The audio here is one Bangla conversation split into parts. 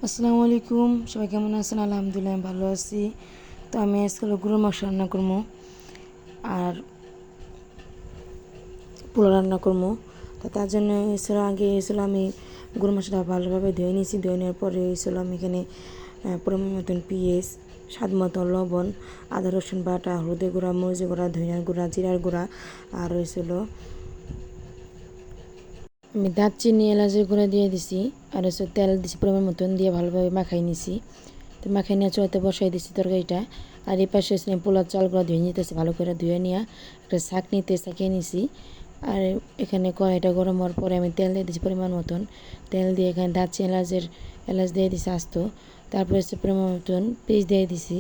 আসসালামু আলাইকুম, সবাই কেমন আছেন? আলহামদুলিল্লাহ আমি ভালো আছি। তো আমি আজকে গরুর মাংস রান্না করবো আর পোলাও রান্না করবো। তো তার জন্য আগে আমি গরুর মাংসটা ভালোভাবে ধুয়ে নিয়েছি। ধুয়ে নেওয়ার পরে আমি এখানে পরিমাণ মতন পেঁয়াজ, স্বাদ মতো লবণ, আদা রসুন বাটা, হলুদের গুঁড়া, মরিচের গুঁড়া, ধনিয়ার গুঁড়া, জিরার গুঁড়া আর আমি দারচিনি এলাচের গুঁড়া দিয়ে দিছি। আর তেল দিছি পরিমাণ মতন, দিয়ে ভালোভাবে মাখাই নিছি। তো মাখাই নিয়ে চুলাতে বসাই দিছি তরকারিটা। আর এই পাশে পোলার চালগুলো ধুয়ে নিতেছি, ভালো করে ধুয়ে নিয়ে একটা ছাঁকনিতে ছাঁকিয়ে নিছি। আর এখানে কড়াইটা গরম হওয়ার পরে আমি তেল দিয়ে দিছি পরিমাণ মতন। তেল দিয়ে এখানে দারচিনি এলাচ দিয়ে দিছি আস্ত। তারপরে পরিমাণ মতন পেস্ট দিয়ে দিছি।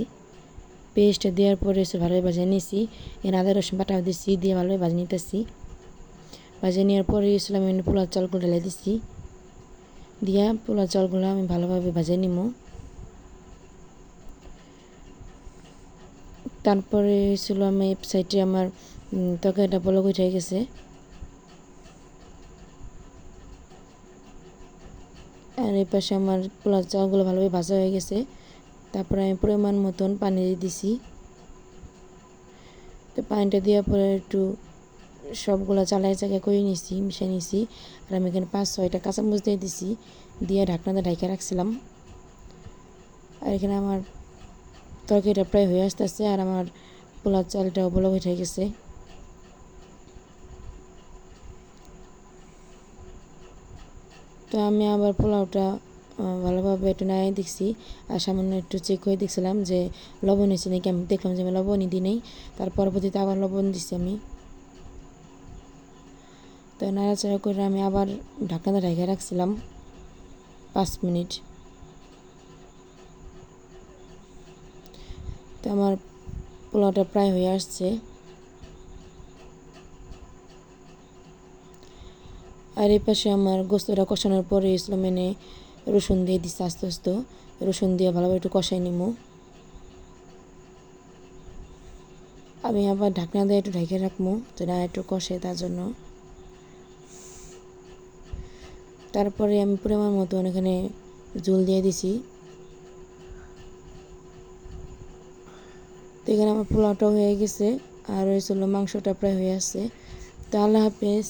পেস্টটা দেওয়ার পরে ভালোভাবে ভাজে নিছি। এখানে আদা রসুন বাটা দিছি, দিয়ে ভালোভাবে ভাজে নিতেছি। ভাজে নেওয়ার পরে আমি পোলার চালগুলো ঢেলে দিছি। দিয়া পোলার চালগুলো আমি ভালোভাবে ভাজে নিব। তারপরে আমি এই সাইডে আমার তরকারিটা বলক উঠে গেছে। আর এই পাশে আমার পোলার চালগুলো ভালোভাবে ভাজা হয়ে গেছে। তারপরে আমি পরিমাণ মতন পানি দিয়ে দিছি। তো পানিটা দেওয়ার পরে একটু সবগুলো চালাই চালাই করে নিছি, মিশিয়ে নিছি। আর আমি এখানে 5-6টা কাঁচামরিচ দিয়ে দিছি, দিয়ে ঢাকনাটা ঢাকা রাখছিলাম। আর এখানে আমার তরকারিটা প্রায় হয়ে আসতেছে, আর আমার পোলার চালটাও বলক উঠে গেছে। তো আমি আবার পোলাওটা ভালোভাবে একটু নাড়িয়ে দেখছি। আর সামান্য একটু চেক করে দেখছিলাম যে লবণ হয়েছে নাকি। আমি দেখলাম যে আমি লবণই দিই নেই। তার পরবর্তীতে আবার লবণ দিছি আমি। তো নাড়াচাড়া করে আমি আবার ঢাকনাটা ঢেকে রাখছিলাম 5 মিনিট। তো আমার পোলাওটা প্রায় হয়ে আসছে। আর এই পাশে আমার গোস্তটা কষানোর পরে এনে রসুন দিয়ে দিচ্ছি আস্তে আস্তে। রসুন দিয়ে ভালোভাবে একটু কষাই নিব। আমি আবার ঢাকনা দিয়ে একটু ঢেকে রাখবো, তো না একটু কষে তার জন্য। তারপরে আমি পরিমাণ মতন এখানে ঝোল দিয়ে দিছি। তো এখানে আমার পোলাওটাও হয়ে গেছে, আর মাংসটা প্রায় হয়ে আসছে। তো আল্লাহ হাফেজ।